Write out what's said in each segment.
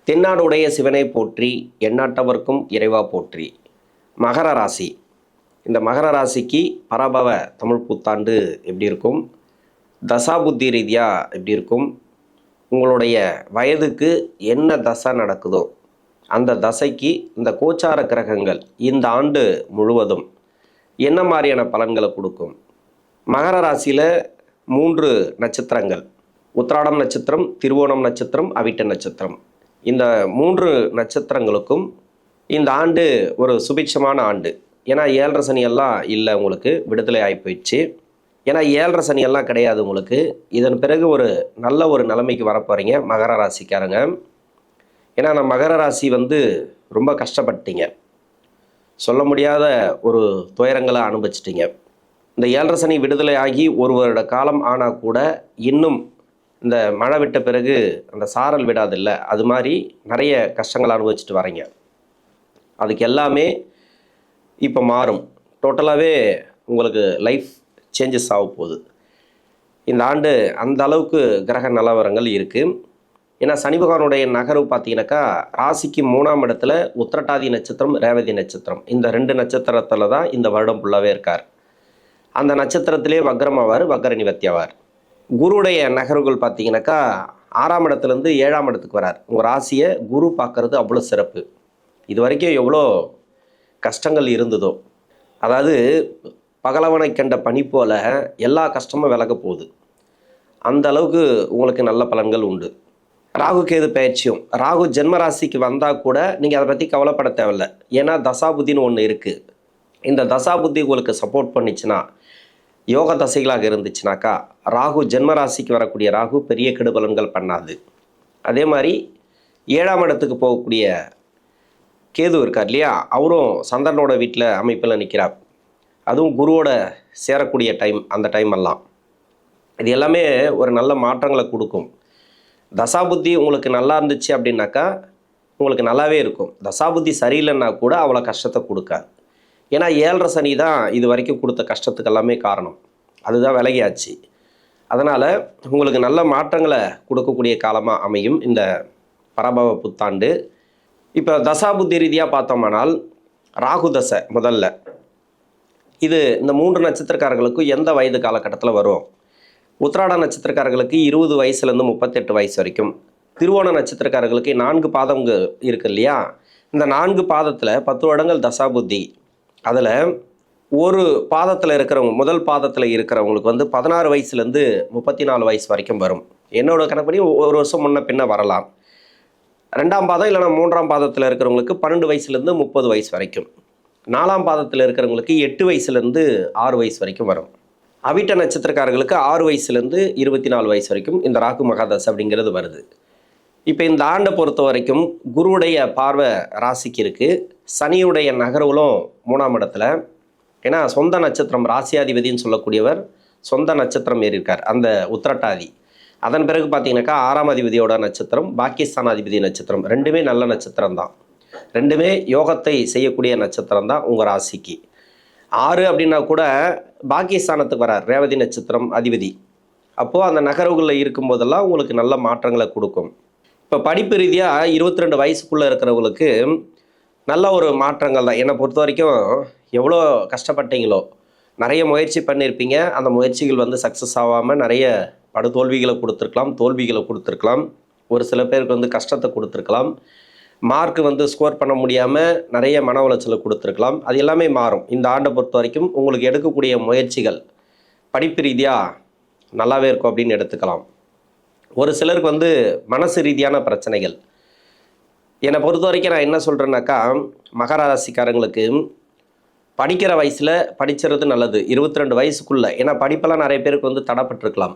தென்னாடுடைய சிவனை போற்றி, எந்நாட்டவர்க்கும் இறைவா போற்றி. மகர ராசி. இந்த மகர ராசிக்கு பராபவ தமிழ் புத்தாண்டு எப்படி இருக்கும், தசாபுத்தி ரீதியாக எப்படி இருக்கும், உங்களுடைய வயதுக்கு என்ன தசை நடக்குதோ அந்த தசைக்கு இந்த கோச்சார கிரகங்கள் இந்த ஆண்டு முழுவதும் என்ன மாதிரியான பலன்களை கொடுக்கும். மகர ராசியில் 3 நட்சத்திரங்கள், உத்திராடம் நட்சத்திரம், திருவோணம் நட்சத்திரம், அவிட்ட நட்சத்திரம். இந்த 3 நட்சத்திரங்களுக்கும் இந்த ஆண்டு ஒரு சுபிட்சமான ஆண்டு. ஏன்னா 7.5 சனியெல்லாம் இல்லை, உங்களுக்கு விடுதலை ஆகி போயிடுச்சு. ஏன்னா 7.5 சனியெல்லாம் கிடையாது உங்களுக்கு. இதன் பிறகு ஒரு நல்ல ஒரு நிலைமைக்கு வரப்போகிறீங்க மகர ராசிக்காரங்க. ஏன்னா நான் மகர ராசி ரொம்ப கஷ்டப்பட்டீங்க, சொல்ல முடியாத ஒரு துயரங்களை அனுபவிச்சிட்டிங்க. இந்த 7.5 சனி விடுதலை ஆகி 1 வருட காலம் ஆனால் கூட இன்னும் இந்த மழை விட்ட பிறகு அந்த சாரல் விடாதில்லை, அது மாதிரி நிறைய கஷ்டங்கள் அனுபவிச்சுட்டு வரீங்க. அதுக்கு எல்லாமே இப்போ மாறும். டோட்டலாகவே உங்களுக்கு லைஃப் சேஞ்சஸ் ஆக போகுது. இந்த ஆண்டு அந்த அளவுக்கு கிரக நிலவரங்கள் இருக்குது. ஏன்னா சனி பகவானுடைய நகர்வு பார்த்தீங்கன்னாக்கா ராசிக்கு 3ஆம் இடத்துல உத்திரட்டாதி நட்சத்திரம், ரேவதி நட்சத்திரம், இந்த 2 நட்சத்திரத்தில் தான் இந்த வருடம் ஃபுல்லாகவே இருக்கார். அந்த நட்சத்திரத்திலே வக்ரமாவார், வக்ர நிவர்த்தி ஆவார். குருவுடைய நகர்வுகள் பார்த்தீங்கன்னாக்கா 6ஆம் இடத்துலேருந்து 7ஆம் இடத்துக்கு வரார். உங்கள் ராசியை குரு பார்க்கறது அவ்வளோ சிறப்பு. இது வரைக்கும் எவ்வளோ கஷ்டங்கள் இருந்ததோ, அதாவது பகலவனை கண்ட பனி போல எல்லா கஷ்டமும் விலக போகுது. அந்த அளவுக்கு உங்களுக்கு நல்ல பலன்கள் உண்டு. ராகு கேது பயிற்சியும், ராகு ஜென்ம ராசிக்கு வந்தால் கூட நீங்கள் அதை பற்றி கவலைப்பட தேவையில்லை. ஏன்னா தசாபுத்தின்னு ஒன்று இருக்குது. இந்த தசாபுத்தி உங்களுக்கு சப்போர்ட் பண்ணிச்சுன்னா, யோக தசைகளாக இருந்துச்சுனாக்கா, ராகு ஜென்ம ராசிக்கு வரக்கூடிய ராகு பெரிய கெடுபலன்கள் பண்ணாது. அதே மாதிரி 7ஆம் இடத்துக்கு போகக்கூடிய கேது இருக்கார் இல்லையா, அவரும் சந்திரனோட வீட்டில் அமைப்பில் நிற்கிறார். அதுவும் குருவோட சேரக்கூடிய டைம், அந்த டைம் எல்லாம் இது எல்லாமே ஒரு நல்ல மாற்றங்களை கொடுக்கும். தசாபுத்தி உங்களுக்கு நல்லா இருந்துச்சு அப்படின்னாக்கா உங்களுக்கு நல்லாவே இருக்கும். தசாபுத்தி சரியில்லைன்னா கூட அவ்வளோ கஷ்டத்தை கொடுக்காது. ஏன்னா 7.5 சனி தான் இது வரைக்கும் கொடுத்த கஷ்டத்துக்கு எல்லாமே காரணம். அதுதான் விலகியாச்சு. அதனால் உங்களுக்கு நல்ல மாற்றங்களை கொடுக்கக்கூடிய காலமாக அமையும் இந்த பராபவ புத்தாண்டு. இப்போ தசாபுத்தி ரீதியாக பார்த்தோம்னால் ராகு தசை முதல்ல இது இந்த 3 நட்சத்திரக்காரர்களுக்கும் எந்த வயது காலகட்டத்தில் வரும். உத்திராட நட்சத்திரக்காரர்களுக்கு 20 வயசுலேருந்து 38 வயசு வரைக்கும். திருவோண நட்சத்திரக்காரர்களுக்கு 4 பாதங்கள் இருக்குது இல்லையா, இந்த 4 பாதத்தில் 10 வருடங்கள் தசாபுத்தி. அதில் ஒரு பாதத்தில் இருக்கிறவங்க, முதல் பாதத்தில் இருக்கிறவங்களுக்கு 16 வயசுலேருந்து 34 வயசு வரைக்கும் வரும். என்னோட கணக்குப்படி 1 வருஷம் முன்ன பின்ன வரலாம். 2ஆம் பாதம் இல்லைனா 3ஆம் பாதத்தில் இருக்கிறவங்களுக்கு 12 வயசுலேருந்து 30 வயசு வரைக்கும். 4ஆம் பாதத்தில் இருக்கிறவங்களுக்கு 8 வயசுலேருந்து 6 வயசு வரைக்கும் வரும். அவிட்ட நட்சத்திரக்காரர்களுக்கு 6 வயசுலேருந்து 24 வயசு வரைக்கும் இந்த ராகு மகாதசை அப்படிங்கிறது வருது. இப்போ இந்த ஆண்டை பொறுத்த வரைக்கும் குருவுடைய பார்வை ராசிக்கு இருக்குது. சனியுடைய நகர்வுகளும் 3ஆம் இடத்துல. ஏன்னா சொந்த நட்சத்திரம், ராசியாதிபதினு சொல்லக்கூடியவர் சொந்த நட்சத்திரம் ஏறியிருக்கார், அந்த உத்திரட்டாதி. அதன் பிறகு பார்த்தீங்கன்னாக்கா 6ஆம் அதிபதியோட நட்சத்திரம், பாக்கியஸ்தானாதிபதி நட்சத்திரம், 2மே நல்ல நட்சத்திரம் தான். 2மே யோகத்தை செய்யக்கூடிய நட்சத்திரம் தான் உங்கள் ராசிக்கு. 6 அப்படின்னா கூட பாக்கியஸ்தானத்துக்கு வரார், ரேவதி நட்சத்திரம் அதிபதி. அப்போது அந்த நகர்வுகளில் இருக்கும்போதெல்லாம் உங்களுக்கு நல்ல மாற்றங்களை கொடுக்கும். இப்போ படிப்பு ரீதியாக 22 வயசுக்குள்ளே இருக்கிறவங்களுக்கு நல்ல ஒரு மாற்றங்கள் தான். என்னை பொறுத்த வரைக்கும் எவ்வளோ கஷ்டப்பட்டீங்களோ, நிறைய முயற்சி பண்ணியிருப்பீங்க. அந்த முயற்சிகள் சக்ஸஸ் ஆகாமல் நிறைய படுதோல்விகளை கொடுத்துருக்கலாம், தோல்விகளை கொடுத்துருக்கலாம். ஒரு சில பேருக்கு கஷ்டத்தை கொடுத்துருக்கலாம். மார்க்கு ஸ்கோர் பண்ண முடியாமல் நிறைய மன உளைச்சலை கொடுத்துருக்கலாம். அது எல்லாமே மாறும். இந்த ஆண்டை பொறுத்த வரைக்கும் உங்களுக்கு எடுக்கக்கூடிய முயற்சிகள் படிப்பு ரீதியாக நல்லாவே இருக்கும் அப்படின்னு எடுத்துக்கலாம். ஒரு சிலருக்கு மனசு ரீதியான பிரச்சனைகள். என்னை பொறுத்த வரைக்கும் நான் என்ன சொல்கிறேன்னாக்கா, மகர ராசிக்காரங்களுக்கு படிக்கிற வயசில் படிக்கிறது நல்லது, 22 வயசுக்குள்ளே. ஏன்னா படிப்பெல்லாம் நிறைய பேருக்கு தடைப்பட்டிருக்கலாம்.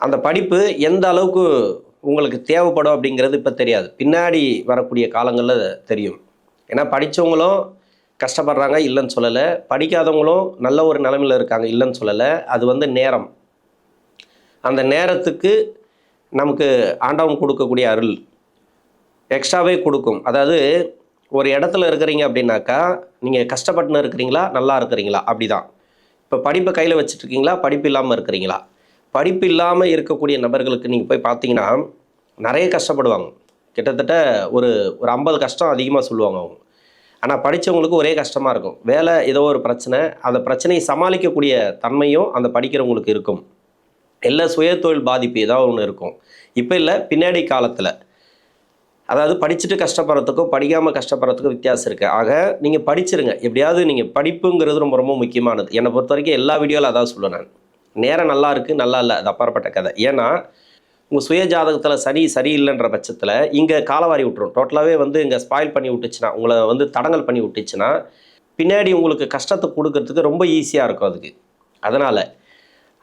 அந்த படிப்பு எந்த அளவுக்கு உங்களுக்கு தேவைப்படும் அப்படிங்கிறது இப்போ தெரியாது, பின்னாடி வரக்கூடிய காலங்களில் தெரியும். ஏன்னா படித்தவங்களும் கஷ்டப்படுறாங்க இல்லைன்னு சொல்லலை, படிக்காதவங்களும் நல்ல ஒரு நிலைமையில் இருக்காங்க இல்லைன்னு சொல்லலை. அது நேரம். அந்த நேரத்துக்கு நமக்கு ஆண்டவன் கொடுக்கக்கூடிய அருள் எக்ஸ்ட்ராவே கொடுக்கும். அதாவது ஒரு இடத்துல இருக்கிறீங்க அப்படின்னாக்கா நீங்கள் கஷ்டப்பட்டுன்னு இருக்கிறீங்களா, நல்லா இருக்கிறீங்களா, அப்படி தான். இப்போ படிப்பை கையில் வச்சுட்ருக்கீங்களா, படிப்பு இல்லாமல் இருக்கிறீங்களா. படிப்பு இல்லாமல் இருக்கக்கூடிய நபர்களுக்கு நீங்கள் போய் பார்த்தீங்கன்னா நிறைய கஷ்டப்படுவாங்க. கிட்டத்தட்ட ஒரு ஒரு 50 கஷ்டம் அதிகமாக சொல்லுவாங்க அவங்க. ஆனால் படித்தவங்களுக்கு ஒரே கஷ்டமாக இருக்கும். வேலை ஏதோ ஒரு பிரச்சனை, அந்த பிரச்சனையை சமாளிக்கக்கூடிய தன்மையும் அந்த படிக்கிறவங்களுக்கு இருக்கும். இல்லை சுயதொழில் பாதிப்பு ஏதாவது ஒன்று இருக்கும். இப்போ இல்லை, பின்னாடி காலத்தில். அதாவது படிச்சுட்டு கஷ்டப்படுறதுக்கும் படிக்காமல் கஷ்டப்படுறதுக்கும் வித்தியாசம் இருக்குது. ஆக நீங்கள் படிச்சிருங்க. எப்படியாவது நீங்கள் படிப்புங்கிறது ரொம்ப ரொம்ப முக்கியமானது. என்னை பொறுத்த வரைக்கும் எல்லா வீடியோவில் அதான் சொல்லுவேன் நான். நேரம் நல்லா இருக்குது, நல்லா இல்லை, அது அப்பாற்பட்ட கதை. ஏன்னா உங்கள் சுய ஜாதகத்தில் சனி சரியில்லைன்ற பட்சத்தில் இங்கே காலவாரி விட்டுரும். டோட்டலாகவே வந்து இங்கே ஸ்பாயில் பண்ணி விட்டுச்சுன்னா, உங்களை வந்து தடங்கல் பண்ணி விட்டுச்சுன்னா, பின்னாடி உங்களுக்கு கஷ்டத்தை கொடுக்கறதுக்கு ரொம்ப ஈஸியாக இருக்கும் அதுக்கு. அதனால்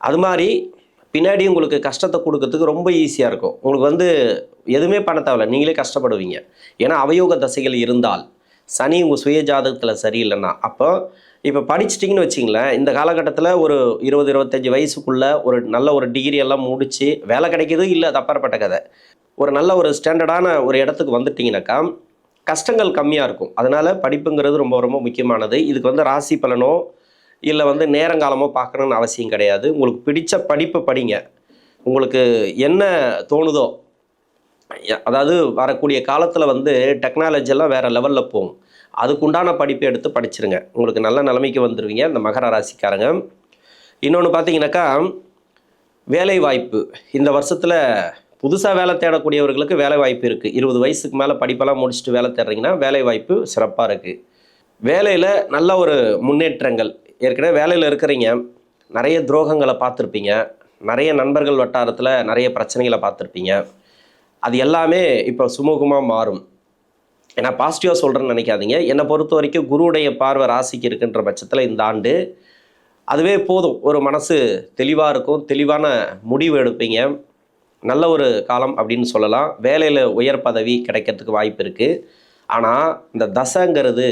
அது மாதிரி பின்னாடி உங்களுக்கு கஷ்டத்தை கொடுக்கறதுக்கு ரொம்ப ஈஸியாக இருக்கும். உங்களுக்கு வந்து எதுவுமே பண்ண தேவையில்ல, நீங்களே கஷ்டப்படுவீங்க. ஏன்னா அவயோக தசைகள் இருந்தால், சனி உங்கள் சுய ஜாதகத்தில் சரியில்லைன்னா, அப்போ இப்போ படிச்சிட்டிங்கன்னு வச்சிங்களேன், இந்த காலகட்டத்தில் ஒரு 20-25 வயசுக்குள்ளே ஒரு நல்ல ஒரு டிகிரி எல்லாம் முடித்து வேலை கிடைக்கிது இல்லை, அது அப்பாற்பட்ட கதை. ஒரு நல்ல ஒரு ஸ்டாண்டர்டான ஒரு இடத்துக்கு வந்துட்டிங்கனாக்கா கஷ்டங்கள் கம்மியாக இருக்கும். அதனால் படிப்புங்கிறது ரொம்ப ரொம்ப முக்கியமானது. இதுக்கு வந்து ராசி பலனோ இல்லை வந்து நேரங்காலமோ பார்க்கணுன்னு அவசியம் கிடையாது. உங்களுக்கு பிடித்த படிப்பை படிங்க. உங்களுக்கு என்ன தோணுதோ, அதாவது வரக்கூடிய காலத்தில் வந்து டெக்னாலஜியெல்லாம் வேறு லெவலில் போகும். அதுக்குண்டான படிப்பை எடுத்து படிச்சிருங்க. உங்களுக்கு நல்ல நிலைமைக்கு வந்துடுவீங்க இந்த மகர ராசிக்காரங்க. இன்னொன்று பார்த்தீங்கன்னாக்கா, வேலை வாய்ப்பு. இந்த வருஷத்தில் புதுசாக வேலை தேடக்கூடியவர்களுக்கு வேலை வாய்ப்பு இருக்குது. 20 வயசுக்கு மேலே படிப்பெல்லாம் முடிச்சுட்டு வேலை தேடுறீங்கன்னா வேலை வாய்ப்பு சிறப்பாக இருக்குது. வேலையில் நல்ல ஒரு முன்னேற்றங்கள். ஏற்கனவே வேலையில் இருக்கிறீங்க, நிறைய துரோகங்களை பார்த்துருப்பீங்க, நிறைய நண்பர்கள் வட்டாரத்தில் நிறைய பிரச்சனைகளை பார்த்துருப்பீங்க. அது எல்லாமே இப்போ சுமூகமாக மாறும். ஏன்னா பாசிட்டிவாக சொல்கிறேன்னு நினைக்காதீங்க. என்னை பொறுத்த வரைக்கும் குருவுடைய பார்வை ராசிக்கு இருக்குன்ற பட்சத்தில் இந்த ஆண்டு அதுவே போதும். ஒரு மனசு தெளிவாக இருக்கும், தெளிவான முடிவு எடுப்பீங்க. நல்ல ஒரு காலம் அப்படின்னு சொல்லலாம். வேலையில் உயர் பதவி கிடைக்கிறதுக்கு வாய்ப்பு இருக்குது. ஆனால் இந்த தசைங்கிறது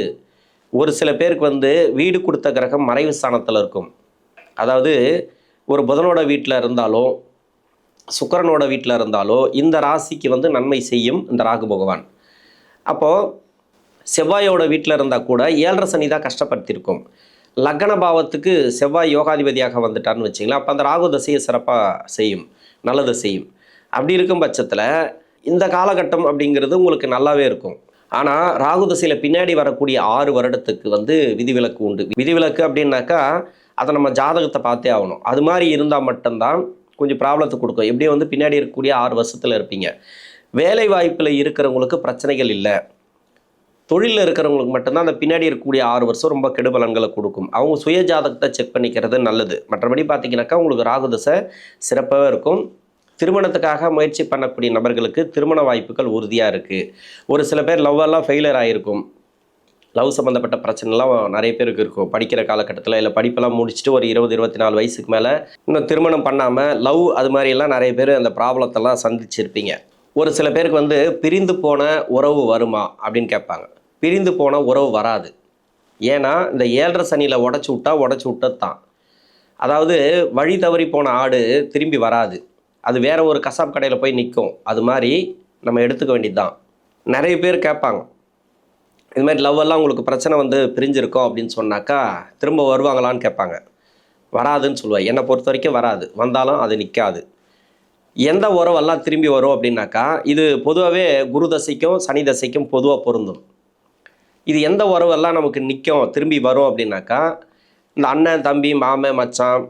ஒரு சில பேருக்கு வந்து வீடு கொடுத்த கிரகம் மறைவு ஸ்தானத்தில் இருக்கும். அதாவது ஒரு புதனோட வீட்டில் இருந்தாலோ சுக்கிரனோட வீட்டில் இருந்தாலோ இந்த ராசிக்கு வந்து நன்மை செய்யும் இந்த ராகு பகவான். அப்போது செவ்வாயோட வீட்டில் இருந்தால் கூட 7.5 சனி தான் கஷ்டப்படுத்தியிருக்கும். லக்ன பாவத்துக்கு செவ்வாய் யோகாதிபதியாக வந்துட்டார்னு வச்சிங்களேன். அப்போ அந்த ராகு தசையை சிறப்பாக செய்யும், நல்லதை செய்யும். அப்படி இருக்கும் பட்சத்தில் இந்த காலகட்டம் அப்படிங்கிறது உங்களுக்கு நல்லாவே இருக்கும். ஆனால் ராகு தசையில் பின்னாடி வரக்கூடிய 6 வருடத்துக்கு வந்து விதிவிலக்கு உண்டு. விதிவிலக்கு அப்படின்னாக்கா அதை நம்ம ஜாதகத்தை பார்த்தே ஆகணும். அது மாதிரி இருந்தால் மட்டும்தான் கொஞ்சம் ப்ராப்ளத்தை கொடுக்கும். எப்படியும் வந்து பின்னாடி இருக்கக்கூடிய 6 வருஷத்தில் இருப்பீங்க. வேலை வாய்ப்பில் இருக்கிறவங்களுக்கு பிரச்சனைகள் இல்லை. தொழிலில் இருக்கிறவங்களுக்கு மட்டும்தான் அந்த பின்னாடி இருக்கக்கூடிய 6 வருஷம் ரொம்ப கெடுபலன்களை கொடுக்கும். அவங்க சுய ஜாதகத்தை செக் பண்ணிக்கிறது நல்லது. மற்றபடி பார்த்தீங்கன்னாக்கா உங்களுக்கு ராகு தசை சிறப்பாகவே இருக்கும். திருமணத்துக்காக முயற்சி பண்ணக்கூடிய நபர்களுக்கு திருமண வாய்ப்புகள் உறுதியாக இருக்குது. ஒரு சில பேர் லவ்வெல்லாம் ஃபெயிலியர் ஆகிருக்கும். லவ் சம்மந்தப்பட்ட பிரச்சனைலாம் நிறைய பேருக்கு இருக்கும் படிக்கிற காலகட்டத்தில். இல்லை படிப்பெல்லாம் முடிச்சுட்டு ஒரு 20-24 வயசுக்கு மேலே இன்னும் திருமணம் பண்ணாமல் லவ் அது மாதிரியெல்லாம் நிறைய பேர் அந்த ப்ராப்ளத்தெல்லாம் சந்திச்சிருப்பீங்க. ஒரு சில பேருக்கு வந்து பிரிந்து போன உறவு வருமா அப்படின்னு கேட்பாங்க. பிரிந்து போன உறவு வராது. ஏன்னா இந்த 7.5 சனியில் உடச்சி விட்டது தான். அதாவது வழி தவறி போன ஆடு திரும்பி வராது. அது வேறு ஒரு கசாப் கடையில் போய் நிற்கும். அது மாதிரி நம்ம எடுத்துக்க வேண்டியது தான். நிறைய பேர் கேட்பாங்க, இது மாதிரி லவ்வெல்லாம் உங்களுக்கு பிரச்சனை வந்து பிரிஞ்சிருக்கோம் அப்படின்னு சொன்னாக்கா திரும்ப வருவாங்களான்னு கேட்பாங்க. வராதுன்னு சொல்லுவேன். என்னை பொறுத்த வரைக்கும் வராது. வந்தாலும் அது நிற்காது. எந்த உறவெல்லாம் திரும்பி வரும் அப்படின்னாக்கா, இது பொதுவாகவே குரு தசைக்கும் சனி தசைக்கும் பொதுவாக பொருந்தும். இது எந்த உறவெல்லாம் நமக்கு நிற்கும் திரும்பி வரும் அப்படின்னாக்கா, இந்த அண்ணன் தம்பி மாமன் மச்சான்,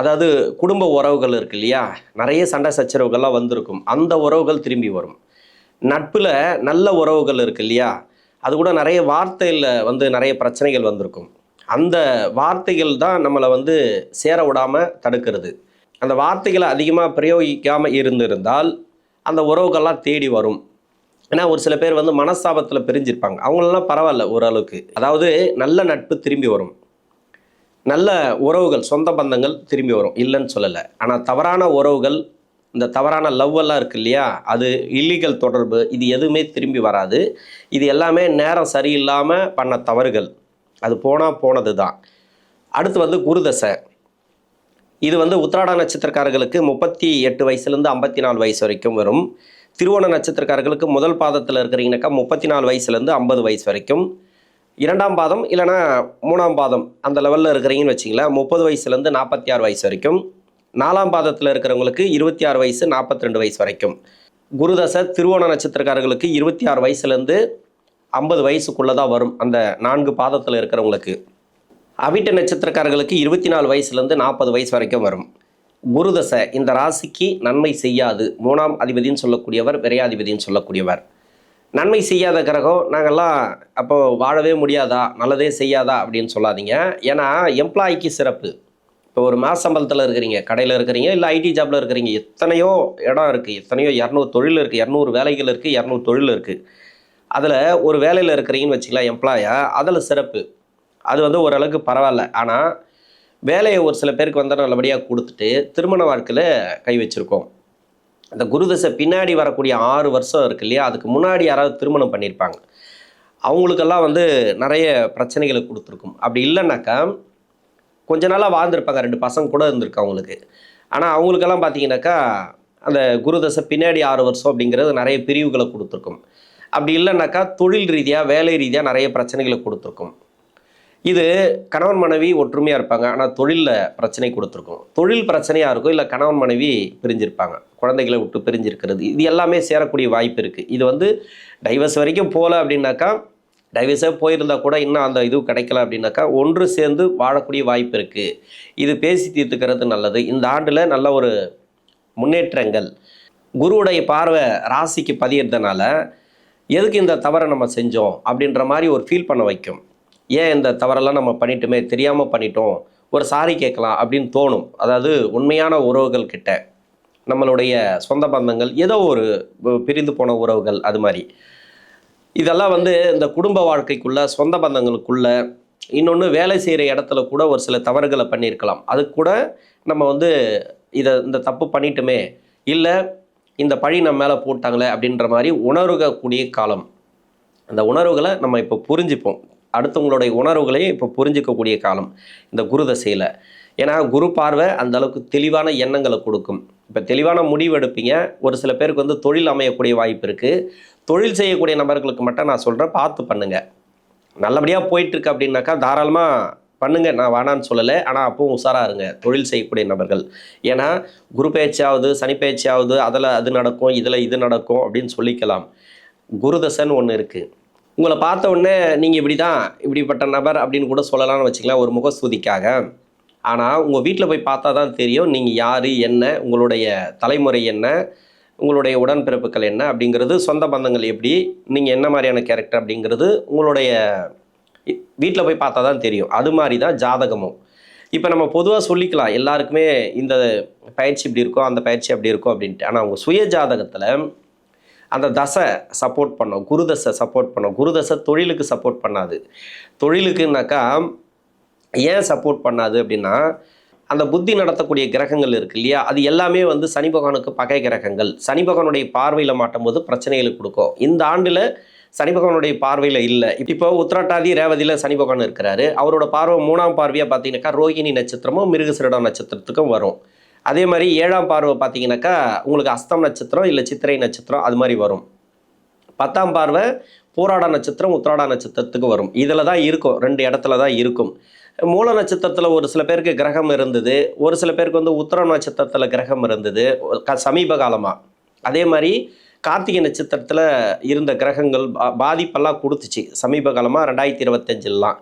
அதாவது குடும்ப உறவுகள் இருக்கு இல்லையா, நிறைய சண்டை சச்சரவுகள்லாம் வந்திருக்கும். அந்த உறவுகள் திரும்பி வரும். நட்பில் நல்ல உறவுகள் இருக்கு இல்லையா, அது கூட நிறைய வார்த்தையில் வந்து நிறைய பிரச்சனைகள் வந்திருக்கும். அந்த வார்த்தைகள் தான் நம்மளை வந்து சேர விடாமல் தடுக்கிறது. அந்த வார்த்தைகளை அதிகமாக பிரயோகிக்காமல் இருந்திருந்தால் அந்த உறவுகள்லாம் தேடி வரும். ஏன்னா ஒரு சில பேர் வந்து மனஸ்தாபத்தில் பிரிஞ்சிருப்பாங்க. அவங்களெல்லாம் பரவாயில்ல ஓரளவுக்கு. அதாவது நல்ல நட்பு திரும்பி வரும், நல்ல உறவுகள் சொந்த பந்தங்கள் திரும்பி வரும், இல்லைன்னு சொல்லலை. ஆனால் தவறான உறவுகள், இந்த தவறான லவ்வெல்லாம் இருக்குது இல்லையா, அது இல்லீகல் தொடர்பு, இது எதுவுமே திரும்பி வராது. இது எல்லாமே நேரம் சரியில்லாமல் பண்ண தவறுகள். அது போனது தான். அடுத்து வந்து குருதசை. இது வந்து உத்திராட நட்சத்திரக்காரர்களுக்கு 38 வயசுலேருந்து 54 வயசு வரைக்கும் வரும். திருவோண நட்சத்திரக்காரர்களுக்கு முதல் பாதத்தில் இருக்கிறீங்கனாக்கா 34 வயசுலேருந்து 50 வயசு வரைக்கும். 2ஆம் பாதம் இல்லைனா 3ஆம் பாதம் அந்த லெவலில் இருக்கிறீங்கன்னு வச்சிங்களேன், 30 வயசுலேருந்து 46 வயசு வரைக்கும். 4ஆம் பாதத்தில் இருக்கிறவங்களுக்கு 26 வயசு 42 வயசு வரைக்கும். குருதசை திருவோண நட்சத்திரக்காரர்களுக்கு 26 வயசுலேருந்து 50 வயசுக்குள்ளே தான் வரும். அந்த 4 பாதத்தில் இருக்கிறவங்களுக்கு. அவிட்ட நட்சத்திரக்காரர்களுக்கு 24 வயசுலேருந்து 40 வயசு வரைக்கும் வரும். குருதசை இந்த ராசிக்கு நன்மை செய்யாது. 3ஆம் அதிபதினு சொல்லக்கூடியவர் விரையாதிபதினு சொல்லக்கூடியவர். நன்மை செய்யாத கிரகம் நாங்கள்லாம் அப்போ வாழவே முடியாதா, நல்லதே செய்யாதா அப்படின்னு சொல்லாதீங்க. ஏன்னா எம்ப்ளாய்க்கு சிறப்பு. இப்போ ஒரு மாச சம்பளத்தில் இருக்கிறீங்க, கடையில் இருக்கிறீங்க, இல்லை ஐடி ஜாப்பில் இருக்கிறீங்க, எத்தனையோ இடம் இருக்குது, எத்தனையோ 200 தொழில் இருக்குது, 200 வேலைகள் இருக்குது, 200 தொழில் இருக்குது. அதில் ஒரு வேலையில் இருக்கிறீங்கன்னு வச்சுக்கலாம் எம்ப்ளாயா, அதில் சிறப்பு. அது வந்து ஓரளவுக்கு பரவாயில்ல. ஆனால் வேலையை ஒரு சில பேருக்கு வந்து நல்லபடியாக கொடுத்துட்டு திருமண வாழ்க்கையில் கை வச்சுருக்கோம். அந்த குருதசை பின்னாடி வரக்கூடிய 6 வருஷம் இருக்கு இல்லையா, அதுக்கு முன்னாடி யாராவது திருமணம் பண்ணியிருப்பாங்க, அவங்களுக்கெல்லாம் வந்து நிறைய பிரச்சனைகளை கொடுத்துருக்கும். அப்படி இல்லைன்னாக்கா கொஞ்ச நாளாக வாழ்ந்துருப்பாங்க, 2 பசங்க கூட இருந்திருக்கு அவங்களுக்கு. ஆனால் அவங்களுக்கெல்லாம் பார்த்தீங்கன்னாக்கா அந்த குருதசை பின்னாடி 6 வருஷம் அப்படிங்கிறது நிறைய பிரிவுகளை கொடுத்துருக்கும். அப்படி இல்லைன்னாக்கா தொழில் ரீதியாக வேலை ரீதியாக நிறைய பிரச்சனைகளை கொடுத்துருக்கும். இது கணவன் மனைவி ஒற்றுமையாக இருப்பாங்க, ஆனால் தொழிலில் பிரச்சனை கொடுத்துருக்கும். தொழில் பிரச்சனையாக இருக்கும், இல்லை கணவன் மனைவி பிரிஞ்சிருப்பாங்க, குழந்தைகளை விட்டு பிரிஞ்சிருக்கிறது, இது எல்லாமே சேரக்கூடிய வாய்ப்பு இருக்குது. இது வந்து டைவர்ஸ் வரைக்கும் போகல அப்படின்னாக்கா, டைவர்ஸாக போயிருந்தால் கூட இன்னும் அந்த இது கிடைக்கல அப்படின்னாக்கா ஒன்று சேர்ந்து வாழக்கூடிய வாய்ப்பு இருக்குது. இது பேசி தீர்த்துக்கிறது நல்லது. இந்த ஆண்டில் நல்ல ஒரு முன்னேற்றங்கள். குருவுடைய பார்வை ராசிக்கு பதியறதுனால எதுக்கு இந்த தவறை நம்ம செஞ்சோம் அப்படின்ற மாதிரி ஒரு ஃபீல் பண்ண வைக்கும். ஏன் இந்த தவறெல்லாம் நம்ம பண்ணிட்டோமே, தெரியாமல் பண்ணிட்டோம், ஒரு சாரி கேட்கலாம் அப்படின்னு தோணும். அதாவது உண்மையான உறவுகள் கிட்ட, நம்மளுடைய சொந்த பந்தங்கள், ஏதோ ஒரு பிரிந்து போன உறவுகள், அது மாதிரி இதெல்லாம் வந்து இந்த குடும்ப வாழ்க்கைக்குள்ள, சொந்த பந்தங்களுக்குள்ள, இன்னொன்று வேலை செய்கிற இடத்துல கூட ஒரு சில தவறுகளை பண்ணியிருக்கலாம். அதுக்கு கூட நம்ம வந்து இந்த தப்பு பண்ணிட்டோமே, இல்லை இந்த பழி நம்ம மேலே போட்டாங்களே அப்படின்ற மாதிரி உணர்கக்கூடிய காலம். அந்த உணர்வுகளை நம்ம இப்போ புரிஞ்சுப்போம். அடுத்தவங்களுடைய உணர்வுகளையும் இப்போ புரிஞ்சிக்கக்கூடிய காலம் இந்த குரு தசையில். ஏன்னா குரு பார்வை அந்த அளவுக்கு தெளிவான எண்ணங்களை கொடுக்கும். இப்போ தெளிவான முடிவு எடுப்பீங்க. ஒரு சில பேருக்கு வந்து தொழில் அமையக்கூடிய வாய்ப்பு இருக்குது. தொழில் செய்யக்கூடிய நபர்களுக்கு மட்டும் நான் சொல்கிறேன், பார்த்து பண்ணுங்கள். நல்லபடியாக போயிட்டுருக்கு அப்படின்னாக்கா தாராளமாக பண்ணுங்கள், நான் வேணான்னு சொல்லலை. ஆனால் அப்பவும் உஷாராக இருங்க தொழில் செய்யக்கூடிய நபர்கள். ஏன்னா குரு பயிற்சியாவது சனி பயிற்சியாவது அதில் அது நடக்கும், இதில் இது நடக்கும் அப்படின்னு சொல்லிக்கலாம். குரு தசைன்னு ஒன்று இருக்குது. உங்களை பார்த்த உடனே நீங்கள் இப்படி தான், இப்படிப்பட்ட நபர் அப்படின்னு கூட சொல்லலாம்னு வச்சுக்கலாம், ஒரு முகஸ்துதிக்காக. ஆனால் உங்கள் வீட்டில் போய் பார்த்தா தான் தெரியும் நீங்கள் யார், என்ன, உங்களுடைய தலைமுறை என்ன, உங்களுடைய உடன்பிறப்புகள் என்ன அப்படிங்கிறது, சொந்த பந்தங்கள் எப்படி, நீங்கள் என்ன மாதிரியான கேரக்டர் அப்படிங்கிறது உங்களுடைய வீட்டில் போய் பார்த்தா தான் தெரியும். அது மாதிரி தான் ஜாதகமும். இப்போ நம்ம பொதுவாக சொல்லிக்கலாம் எல்லாருக்குமே இந்த பயிற்சி இப்படி இருக்கும், அந்த பயிற்சி அப்படி இருக்கும் அப்படின்ட்டு. ஆனால் உங்கள் சுய ஜாதகத்தில் அந்த தசை சப்போர்ட் பண்ணோம், குருதசை சப்போர்ட் பண்ணோம். குருதசை தொழிலுக்கு சப்போர்ட் பண்ணாது. தொழிலுக்குனாக்கா ஏன் சப்போர்ட் பண்ணாது அப்படின்னா, அந்த புத்தி நடத்தக்கூடிய கிரகங்கள் இருக்கு இல்லையா, அது எல்லாமே வந்து சனி பகவானுக்கு பகை கிரகங்கள். சனி பகவானுடைய பார்வையில் மாட்டும் போது பிரச்சனைகளை கொடுக்கும். இந்த ஆண்டில் சனி பகவானுடைய பார்வையில் இல்லை. இப்போ உத்திரட்டாதி ரேவதியில் சனி பகவான் இருக்கிறாரு. அவரோட பார்வை 3ஆம் பார்வையாக பார்த்தீங்கன்னாக்கா ரோகிணி நட்சத்திரமும் மிருகசிரடம் நட்சத்திரத்துக்கும் வரும். அதே மாதிரி 7ஆம் பார்வை பார்த்தீங்கன்னாக்கா உங்களுக்கு அஸ்தம் நட்சத்திரம் இல்லை சித்திரை நட்சத்திரம் அது மாதிரி வரும். 10ஆம் பார்வை பூராட நட்சத்திரம் உத்திராட நட்சத்திரத்துக்கு வரும். இதில் தான் இருக்கும், 2 இடத்துல தான் இருக்கும். மூல நட்சத்திரத்தில் ஒரு சில பேருக்கு கிரகம் இருந்தது, ஒரு சில பேருக்கு வந்து உத்திரம் நட்சத்திரத்தில் கிரகம் இருந்தது சமீப காலமாக. அதே மாதிரி கார்த்திகை நட்சத்திரத்தில் இருந்த கிரகங்கள் பாதிப்பெல்லாம் கொடுத்துச்சு சமீப காலமாக 2025லாம்.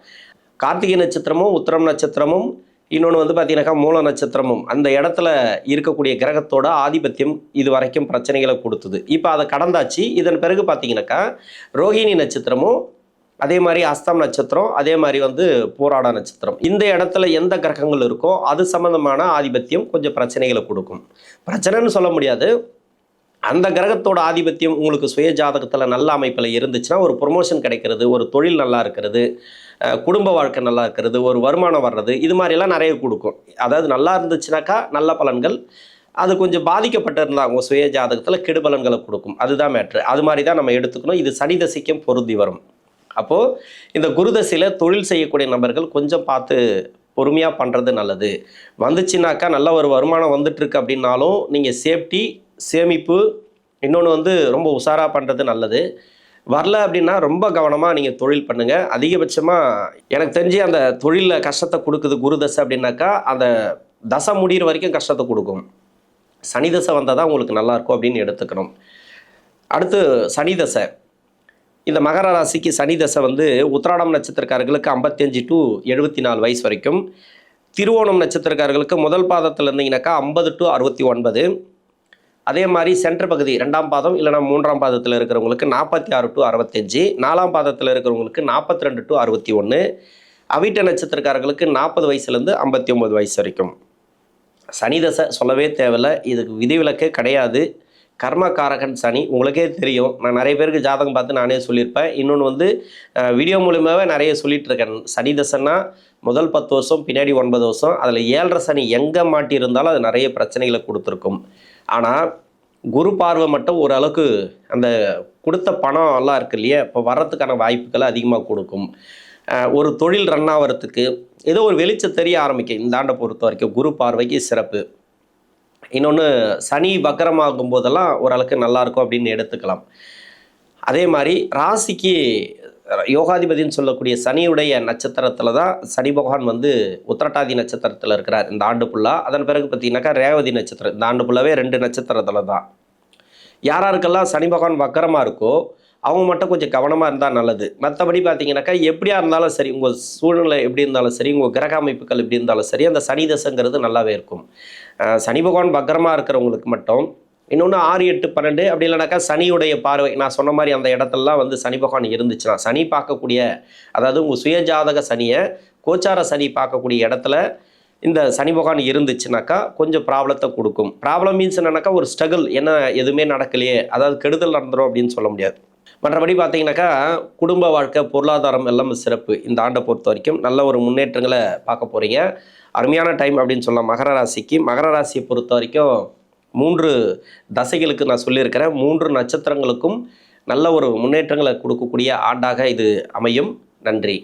கார்த்திகை நட்சத்திரமும் உத்திரம் நட்சத்திரமும் இன்னொன்று வந்து பார்த்தீங்கன்னாக்கா மூல நட்சத்திரமும் அந்த இடத்துல இருக்கக்கூடிய கிரகத்தோட ஆதிபத்தியம் இது வரைக்கும் பிரச்சனைகளை கொடுத்தது. இப்போ அதை கடந்தாச்சு. இதன் பிறகு பார்த்தீங்கன்னாக்கா ரோகிணி நட்சத்திரமும் அதே மாதிரி அஸ்தம் நட்சத்திரம், அதே மாதிரி வந்து போராட நட்சத்திரம், இந்த இடத்துல எந்த கிரகங்கள் இருக்கோ அது சம்மந்தமான ஆதிபத்தியம் கொஞ்சம் பிரச்சனைகளை கொடுக்கும். பிரச்சனைன்னு சொல்ல முடியாது, அந்த கிரகத்தோட ஆதிபத்தியம் உங்களுக்கு சுய ஜாதகத்தில் நல்ல அமைப்பில் இருந்துச்சுன்னா ஒரு ப்ரொமோஷன் கிடைக்கிறது, ஒரு தொழில் நல்லா இருக்கிறது, குடும்ப வாழ்க்கை நல்லா இருக்கிறது, ஒரு வருமானம் வர்றது, இது மாதிரியெல்லாம் நிறைய கொடுக்கும். அதாவது நல்லா இருந்துச்சுனாக்கா நல்ல பலன்கள், அது கொஞ்சம் பாதிக்கப்பட்டிருந்தா அவங்க சுய ஜாதகத்தில் கெடுபலன்களை கொடுக்கும். அதுதான் மேட்ரு. அது மாதிரி தான் நம்ம எடுத்துக்கணும். இது சனி தசைக்கும் பொருந்தி வரும். அப்போது இந்த குரு தசையில் தொழில் செய்யக்கூடிய நபர்கள் கொஞ்சம் பார்த்து பொறுமையாக பண்ணுறது நல்லது. வந்துச்சுனாக்கா நல்ல ஒரு வருமானம் வந்துட்டுருக்கு அப்படின்னாலும் நீங்கள் சேஃப்டி, சேமிப்பு, இன்னொன்று வந்து ரொம்ப உஷாராக பண்ணுறது நல்லது. வரல அப்படின்னா ரொம்ப கவனமாக நீங்கள் தொழில் பண்ணுங்கள். அதிகபட்சமாக எனக்கு தெரிஞ்சு அந்த தொழிலில் கஷ்டத்தை கொடுக்குது குரு தசை அப்படின்னாக்கா அந்த தசை முடிகிற வரைக்கும் கஷ்டத்தை கொடுக்கும். சனி தசை வந்தால் தான் உங்களுக்கு நல்லாயிருக்கும் அப்படின்னு எடுத்துக்கணும். அடுத்து சனி தசை. இந்த மகர ராசிக்கு சனி தசை வந்து உத்திராடம் நட்சத்திரக்காரர்களுக்கு 55 டு 74 வயசு வரைக்கும், திருவோணம் நட்சத்திரக்காரர்களுக்கு முதல் பாதத்தில் இருந்தீங்கன்னாக்கா 50 டு 69, அதே மாதிரி சென்டர் பகுதி 2ஆம் பாதம் இல்லைனா 3ஆம் பாதத்தில் இருக்கிறவங்களுக்கு 46 டு 65, 4ஆம் பாதத்தில் இருக்கிறவங்களுக்கு 42 டு 61, அவிட்ட நட்சத்திரக்காரர்களுக்கு 40 வயசுலேருந்து 59 வயசு வரைக்கும். சனி தசை சொல்லவே தேவையில்லை, இதுக்கு விதிவிலக்கே கிடையாது. கர்மகாரகன் சனி உங்களுக்கே தெரியும். நான் நிறைய பேருக்கு ஜாதகம் பார்த்து நானே சொல்லியிருப்பேன். இன்னொன்று வந்து வீடியோ மூலியமாகவே நிறைய சொல்லிட்டு இருக்கேன். சனி தசைன்னா முதல் 10 வருஷம், பின்னாடி 9 வருஷம், அதில் 7.5 சனி எங்கே மாட்டி இருந்தாலும் அது நிறைய பிரச்சனைகளை கொடுத்துருக்கும். ஆனால் குரு பார்வை மட்டும் ஓரளவுக்கு அந்த கொடுத்த பணம் எல்லாம் இருக்கு இல்லையா, இப்போ வர்றதுக்கான வாய்ப்புகளை அதிகமாக கொடுக்கும். ஒரு தொழில் ரன் ஆகிறதுக்கு ஏதோ ஒரு வெளிச்சம் தெரிய ஆரம்பிக்கும். இந்த ஆண்டை பொறுத்த வரைக்கும் குரு பார்வைக்கு சிறப்பு. இன்னொன்று சனி வக்கரமாகும் போதெல்லாம் ஓரளவுக்கு நல்லாயிருக்கும் அப்படின்னு எடுத்துக்கலாம். அதே மாதிரி ராசிக்கு யோகாதிபதினு சொல்லக்கூடிய சனியுடைய நட்சத்திரத்தில் தான் சனி பகவான் வந்து உத்திரட்டாதி நட்சத்திரத்தில் இருக்கிறார் இந்த ஆண்டு ஃபுல்லாக. அதன் பிறகு பார்த்தீங்கன்னாக்கா ரேவதி நட்சத்திரம் இந்த ஆண்டு ஃபுல்லாகவே 2 நட்சத்திரத்தில் தான். யாராருக்கெல்லாம் சனி பகவான் வக்கரமாக இருக்கோ அவங்க மட்டும் கொஞ்சம் கவனமாக இருந்தால் நல்லது. மற்றபடி பார்த்தீங்கன்னாக்கா எப்படியா இருந்தாலும் சரி, உங்கள் சூழ்நிலை எப்படி இருந்தாலும் சரி, உங்கள் கிரக அமைப்புகள் எப்படி இருந்தாலும் சரி, அந்த சனி தசைங்கிறது நல்லாவே இருக்கும். சனி பகவான் வக்கரமாக இருக்கிறவங்களுக்கு மட்டும் இன்னொன்று 6, 8, 12 அப்படி இல்லைனாக்கா சனியுடைய பார்வை நான் சொன்ன மாதிரி அந்த இடத்துலலாம் வந்து சனி பகவான் இருந்துச்சுன்னா, சனி பார்க்கக்கூடிய அதாவது உங்கள் சுயஜாதக சனியை கோச்சார சனி பார்க்கக்கூடிய இடத்துல இந்த சனி பகவான் இருந்துச்சுனாக்கா கொஞ்சம் ப்ராப்ளத்தை கொடுக்கும். ப்ராப்ளம் மீன்ஸ் என்னன்னாக்கா ஒரு ஸ்ட்ரகிள், என்ன எதுவுமே நடக்கலையே, அதாவது கெடுதல் நடந்துடும் அப்படின்னு சொல்ல முடியாது. மற்றபடி பார்த்தீங்கன்னாக்கா குடும்ப வாழ்க்கை, பொருளாதாரம் எல்லாம் சிறப்பு. இந்த ஆண்டை பொறுத்த வரைக்கும் நல்ல ஒரு முன்னேற்றங்களை பார்க்க போகிறீங்க. அருமையான டைம் அப்படின்னு சொல்லலாம் மகர ராசிக்கு. மகர ராசியை பொறுத்த வரைக்கும் 3 தசைகளுக்கு நான் சொல்லியிருக்கிறேன். 3 நட்சத்திரங்களுக்கும் நல்ல ஒரு முன்னேற்றங்களை கொடுக்கக்கூடிய ஆண்டாக இது அமையும். நன்றி.